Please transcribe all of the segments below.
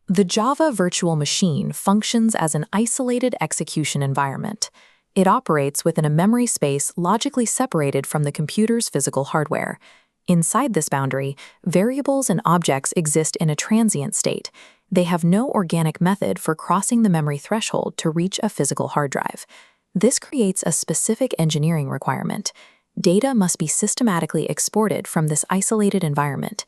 The Java virtual machine functions as an isolated execution environment. It operates within a memory space logically separated from the computer's physical hardware. Inside this boundary, variables and objects exist in a transient state. They have no organic method for crossing the memory threshold to reach a physical hard drive. This creates a specific engineering requirement. Data must be systematically exported from this isolated environment.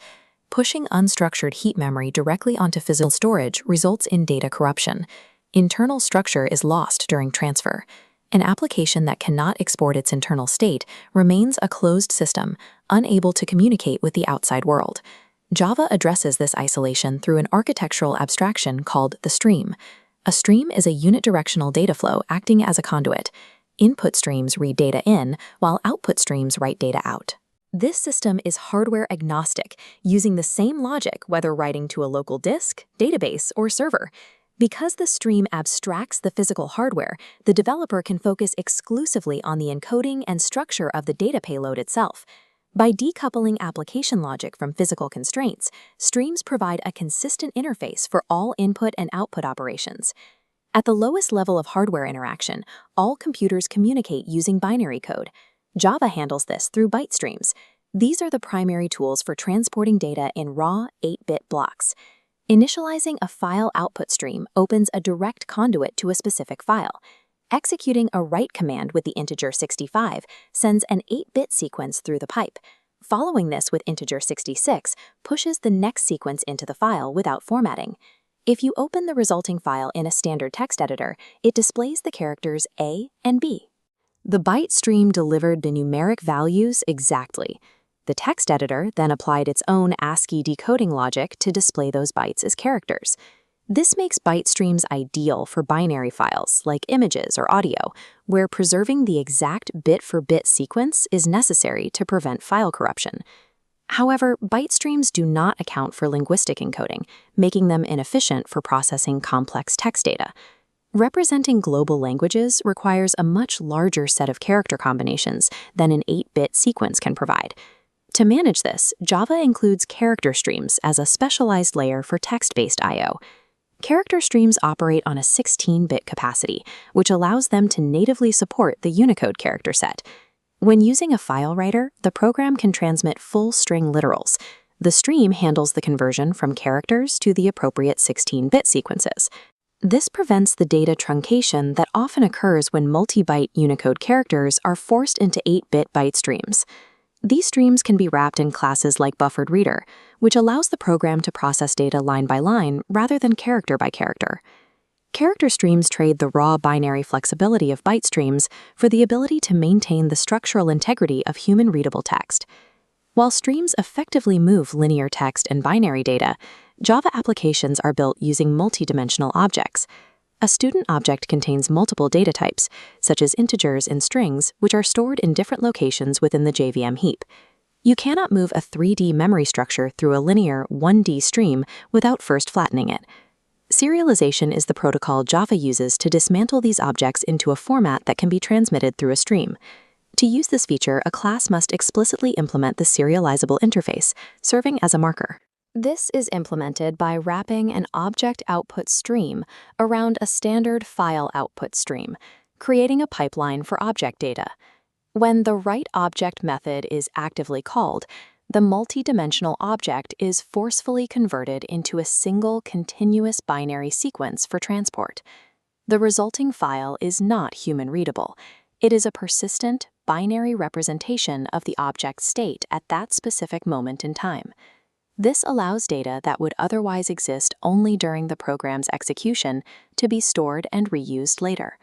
Pushing unstructured heap memory directly onto physical storage results in data corruption. Internal structure is lost during transfer. An application that cannot export its internal state remains a closed system, unable to communicate with the outside world. Java addresses this isolation through an architectural abstraction called the stream. A stream is a unidirectional data flow acting as a conduit. Input streams read data in, while output streams write data out. This system is hardware agnostic, using the same logic whether writing to a local disk, database, or server. Because the stream abstracts the physical hardware, the developer can focus exclusively on the encoding and structure of the data payload itself. By decoupling application logic from physical constraints, streams provide a consistent interface for all input and output operations. At the lowest level of hardware interaction, all computers communicate using binary code. Java handles this through byte streams. These are the primary tools for transporting data in raw 8-bit blocks. Initializing a file output stream opens a direct conduit to a specific file. Executing a write command with the integer 65 sends an 8-bit sequence through the pipe. Following this with integer 66 pushes the next sequence into the file without formatting. If you open the resulting file in a standard text editor, it displays the characters A and B. The byte stream delivered the numeric values exactly. The text editor then applied its own ASCII decoding logic to display those bytes as characters. This makes byte streams ideal for binary files like images or audio, where preserving the exact bit-for-bit sequence is necessary to prevent file corruption. However, byte streams do not account for linguistic encoding, making them inefficient for processing complex text data. Representing global languages requires a much larger set of character combinations than an 8-bit sequence can provide. To manage this, Java includes character streams as a specialized layer for text-based I/O. Character streams operate on a 16-bit capacity, which allows them to natively support the Unicode character set. When using a file writer, the program can transmit full string literals. The stream handles the conversion from characters to the appropriate 16-bit sequences. This prevents the data truncation that often occurs when multi-byte Unicode characters are forced into 8-bit byte streams. These streams can be wrapped in classes like buffered reader, which allows the program to process data line by line rather than character by character. Character streams trade the raw binary flexibility of byte streams for the ability to maintain the structural integrity of human-readable text. While streams effectively move linear text and binary data, Java applications are built using multidimensional objects. A student object contains multiple data types, such as integers and strings, which are stored in different locations within the JVM heap. You cannot move a 3D memory structure through a linear 1D stream without first flattening it. Serialization is the protocol Java uses to dismantle these objects into a format that can be transmitted through a stream. To use this feature, a class must explicitly implement the serializable interface, serving as a marker. This is implemented by wrapping an object output stream around a standard file output stream, creating a pipeline for object data. When the writeObject method is actively called, the multidimensional object is forcefully converted into a single continuous binary sequence for transport. The resulting file is not human-readable. It is a persistent, binary representation of the object's state at that specific moment in time. This allows data that would otherwise exist only during the program's execution to be stored and reused later.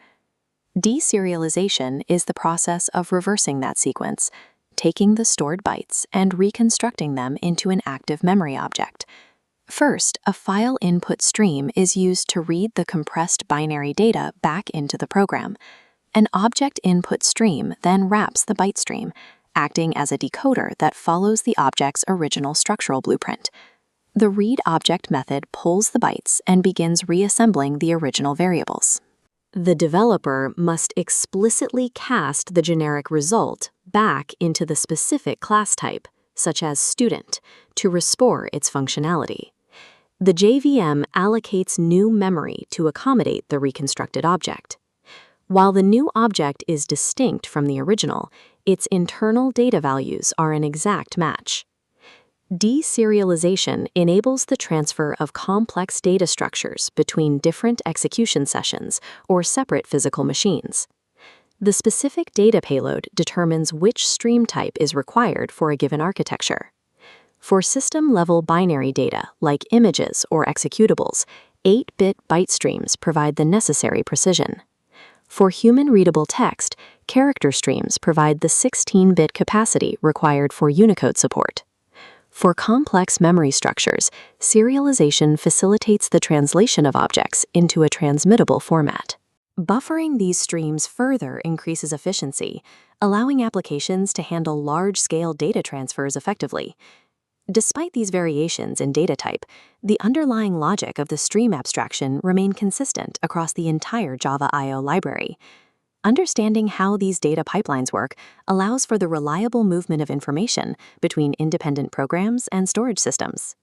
Deserialization is the process of reversing that sequence, taking the stored bytes and reconstructing them into an active memory object. First, a file input stream is used to read the compressed binary data back into the program. An object input stream then wraps the byte stream, acting as a decoder that follows the object's original structural blueprint. The readObject method pulls the bytes and begins reassembling the original variables. The developer must explicitly cast the generic result back into the specific class type, such as student, to restore its functionality. The JVM allocates new memory to accommodate the reconstructed object. While the new object is distinct from the original, its internal data values are an exact match. Deserialization enables the transfer of complex data structures between different execution sessions or separate physical machines. The specific data payload determines which stream type is required for a given architecture. For system-level binary data, like images or executables, 8-bit byte streams provide the necessary precision. For human-readable text, character streams provide the 16-bit capacity required for Unicode support. For complex memory structures, serialization facilitates the translation of objects into a transmittable format. Buffering these streams further increases efficiency, allowing applications to handle large-scale data transfers effectively. Despite these variations in data type, the underlying logic of the stream abstraction remains consistent across the entire Java I/O library. Understanding how these data pipelines work allows for the reliable movement of information between independent programs and storage systems.